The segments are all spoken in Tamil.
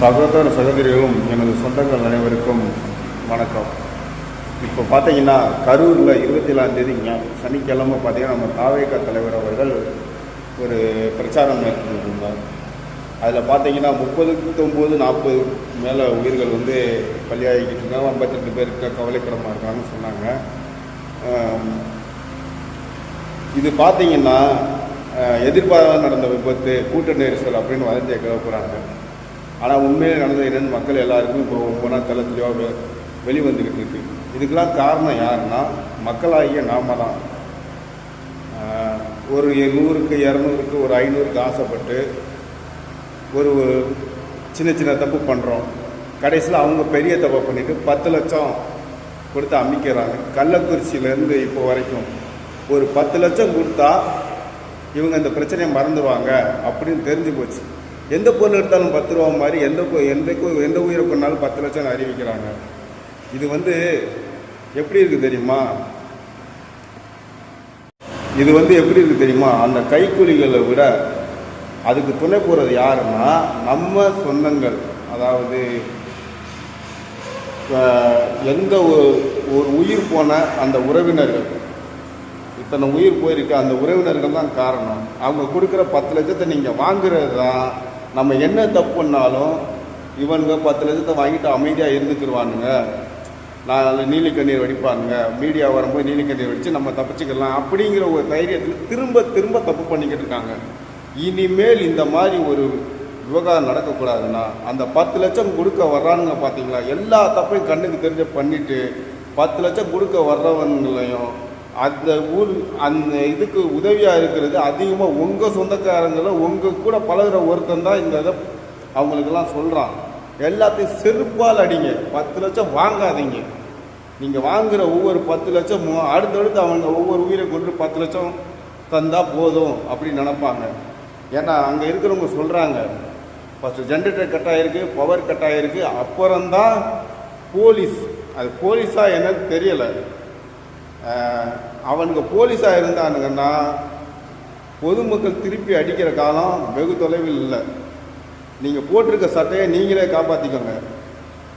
சகோதர சகோதரிகளும் எனது சொந்தங்கள் அனைவருக்கும் வணக்கம். இப்போ பார்த்தீங்கன்னா கரூரில் 27ஆம் தேதி சனிக்கிழமை பார்த்தீங்கன்னா நம்ம தாவேக தலைவர் அவர்கள் ஒரு பிரச்சாரம் மேற்கொண்டிருந்தார். அதில் பார்த்தீங்கன்னா 39-40 மேலே உயிர்கள் பலியாகிக்கிட்டு இருக்காங்க, 58 பேருக்கு கவலைக்கிடமாக இருக்காங்கன்னு சொன்னாங்க. இது பார்த்தீங்கன்னா எதிர்பாராத நடந்த விபத்து, கூட்ட நெரிசல் அப்படின்னு வதந்தியை கிளப்புறாங்க. ஆனால் உண்மையிலே நடந்தது என்னென்னு மக்கள் எல்லாருக்கும் இப்போ ஒவ்வொன்றா தளத்திலையோ வெளிவந்துக்கிட்டு இருக்கு. இதுக்கெல்லாம் காரணம் யாருன்னா மக்களாகிய நாம தான். ஒரு 100க்கு 200க்கு ஒரு 500க்கு ஆசைப்பட்டு ஒரு சின்ன சின்ன தப்பு பண்ணுறோம். கடைசியில் அவங்க பெரிய தப்பை பண்ணிவிட்டு 10 லட்சம் கொடுத்து அமைக்கிறாங்க. கள்ளக்குறிச்சியிலேருந்து இப்போ வரைக்கும் ஒரு 10 லட்சம் கொடுத்தா இவங்க இந்த பிரச்சனையை மறந்துடுவாங்க அப்படின்னு தெரிஞ்சு போச்சு. எந்த பொருள் எடுத்தாலும் 10 ரூபா மாதிரி எந்த உயிரை கொண்டாலும் 10 லட்சம் அறிவிக்கிறாங்க. இது எப்படி இருக்குது தெரியுமா? எப்படி இருக்குது தெரியுமா? அந்த கைக்கூலிகளை விட அதுக்கு துணை போகிறது யாருன்னா நம்ம சொந்தங்கள். அதாவது எந்த ஒரு உயிர் போன அந்த உறவினர்கள், இத்தனை உயிர் போயிருக்கு, அந்த உறவினர்கள் தான் காரணம். அவங்க கொடுக்குற 10 லட்சத்தை நீங்கள் வாங்குறது தான். நம்ம என்ன தப்பு பண்ணாலும் இவனுங்க 10 லட்சத்தை வாங்கிட்டு அமைதியாக இருந்துக்கிடுவானுங்க, நான் நீலி கண்ணீர் வடிப்பானுங்க, மீடியா வரும்போது நீலி கண்ணீர் வடித்து நம்ம தப்பிச்சுக்கலாம் அப்படிங்கிற ஒரு தைரியத்தில் திரும்ப திரும்ப தப்பு பண்ணிக்கிட்டு இருக்காங்க. இனிமேல் இந்த மாதிரி ஒரு விவகாரம் நடக்கக்கூடாதுன்னா அந்த 10 லட்சம் கொடுக்க வர்றானுங்க பார்த்தீங்களா, எல்லா தப்பையும் கண்ணுக்கு தெரிஞ்ச பண்ணிவிட்டு 10 லட்சம் கொடுக்க வர்றவங்களையும் அந்த இதுக்கு உதவியாக இருக்கிறது அதிகமாக உங்கள் சொந்தக்காரங்களும் உங்கள் கூட பழகிற ஒருத்தன் தான் இந்த இதை அவங்களுக்கெல்லாம் சொல்கிறான். எல்லாத்தையும் செருப்பால் அடிங்க, 10 லட்சம் வாங்காதீங்க. நீங்கள் வாங்குகிற ஒவ்வொரு 10 லட்சமும் அடுத்தடுத்து அவங்க ஒவ்வொரு உயிரை கொண்டு 10 லட்சம் தந்தால் போதும் அப்படின்னு நினப்பாங்க. ஏன்னா அங்கே இருக்கிறவங்க சொல்கிறாங்க, ஃபஸ்ட்டு ஜென்ரேட்டர் கட் ஆகிருக்கு, பவர் கட் ஆகிருக்கு, அப்புறம்தான் போலீஸ். அது போலீஸாக என்னன்னு தெரியலை. அவனுங்க போலீஸாக இருந்தானுங்கன்னா பொதுமக்கள் திருப்பி அடிக்கிற காலம் வெகு தொலைவில் இல்லை. நீங்கள் போட்டிருக்க சட்டையை நீங்களே காப்பாற்றிக்கோங்க.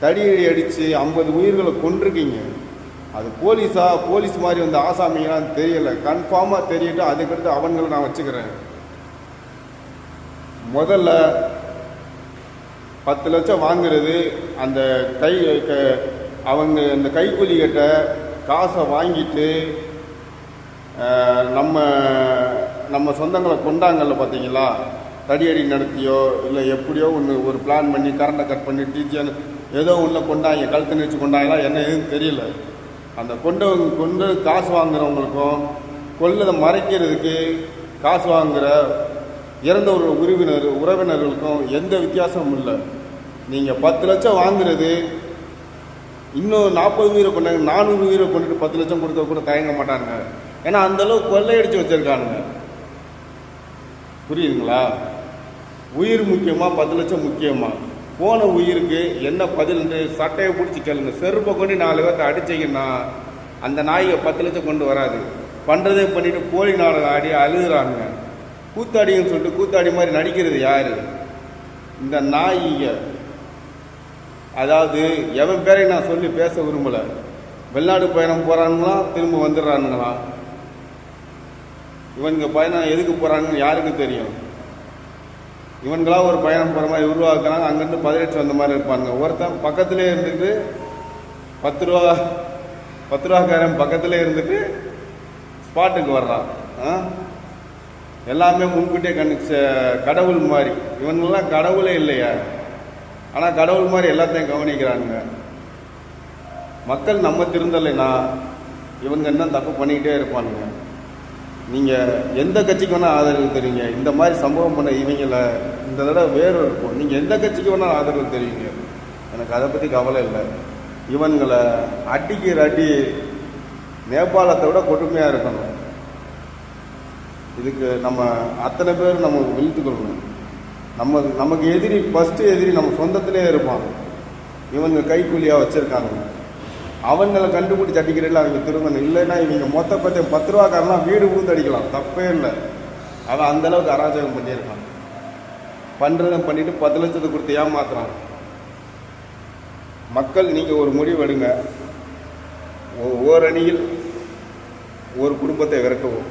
தடியடி அடித்து 50 உயிர்களை கொண்டிருக்கீங்க. அது போலீஸ் மாதிரி ஆசாமிங்களான்னு தெரியலை. கன்ஃபார்மாக தெரியட்டு, அதுக்கடுத்து அவங்களை நான் வச்சுக்கிறேன். முதல்ல 10 லட்சம் வாங்குறது, அந்த அவங்க இந்த கைக்கூலிகிட்ட காசை வாங்கிட்டு நம்ம சொந்தங்களை கொண்டாங்கல்ல பார்த்தீங்களா, தடியடி நடத்தியோ இல்லை எப்படியோ ஒரு பிளான் பண்ணி கரண்டை கட் பண்ணி டீச்சர் ஏதோ ஒன்று கொண்டாங்க, கழுத்து நிறுத்தி கொண்டாங்களா என்ன எதுவும் தெரியல. அந்த கொண்டு காசு வாங்குறவங்களுக்கும் கொள்ளதை மறைக்கிறதுக்கு காசு வாங்குகிற இறந்த ஒரு உறவினர்களுக்கும் எந்த வித்தியாசமும் இல்லை. நீங்கள் 10 லட்சம் வாங்குறது, இன்னும் 40 உயிரை கொண்டாங்க, 400 உயிரை கொண்டுட்டு 10 லட்சம் கொடுக்க கூட தயங்க மாட்டாங்க. ஏன்னா அந்தளவுக்கு கொள்ளையடிச்சு வச்சுருக்கானுங்க. புரியுதுங்களா? உயிர் முக்கியமாக 10 லட்சம் முக்கியமாக? போன உயிருக்கு என்ன பதில்? சட்டையை பிடிச்சி கேளுங்க. செருப்பை கொண்டு 4 பேர்த்த அடிச்சிங்கன்னா அந்த நாயை 10 லட்சம் கொண்டு வராது. பண்ணுறதே பண்ணிவிட்டு போலி நாடகம் ஆடி அழுகுறாங்க. கூத்தாடின்னு சொல்லிட்டு கூத்தாடி மாதிரி நடிக்கிறது யார்? இந்த நாயிங்க. அதாவது எவன் பேரை நான் சொல்லி பேச விரும்பலை. வெளிநாடு பயணம் போகிறானுங்களாம், திரும்ப வந்துடுறானுங்களாம். இவனுங்க பயணம் எதுக்கு போகிறாங்கன்னு யாருக்கு தெரியும்? இவன்களாம் ஒரு பயணம் போகிற மாதிரி உருவாக்குறாங்க. அங்கேருந்து 18 வந்த மாதிரி இருப்பாங்க. ஒருத்தன் பக்கத்திலே இருந்துட்டு 10 ரூபாக்காரன் பக்கத்திலே இருந்துட்டு ஸ்பாட்டுக்கு வர்றான். எல்லாமே முன்கூட்டியே கடவுள் மாதிரி. இவங்கெல்லாம் கடவுளே இல்லையா? ஆனால் கடவுள் மாதிரி எல்லாத்தையும் கவனிக்கிறானுங்க. மக்கள் நம்ம திருந்தலைன்னா இவங்க என்ன தப்பு பண்ணிக்கிட்டே இருப்பானுங்க. நீங்கள் எந்த கட்சிக்கு வேணால் ஆதரவு தெரியுங்க. இந்த மாதிரி சம்பவம் பண்ண இவங்களை இந்த தடவை வேறு இருக்கும். நீங்கள் எந்த கட்சிக்கு வேணால் ஆதரவு தெரியுங்க, எனக்கு அதை பற்றி கவலை இல்லை. இவங்களை அடிக்கிற அடி நேபாளத்தை விட கொடுமையாக இருக்கணும். இதுக்கு நம்ம அத்தனை பேர் நம்ம விழுத்துக்கொள்ளணும். நமக்கு ஃபஸ்ட்டு எதிரி நம்ம சொந்தத்திலே இருப்பான். இவங்க கைக்கூலியாக வச்சுருக்காங்க. அவங்களை கண்டுபிடிச்சி அடிக்கிறதில்ல அவங்க திரும்பணும். இல்லைன்னா இவங்க மொத்த 10 ரூபாக்காரலாம் வீடு ஊந்து அடிக்கலாம், தப்பே இல்லை. அவன் அந்தளவுக்கு அராஜகம் பண்ணியிருக்கான். பண்ணுறதை பண்ணிவிட்டு 10 லட்சத்தை கொடுத்து ஏமாத்துறான். மக்கள் நீங்கள் ஒரு முடிவு எடுங்க. ஓரணியில் ஒரு குடும்பத்தை விரட்டவும்.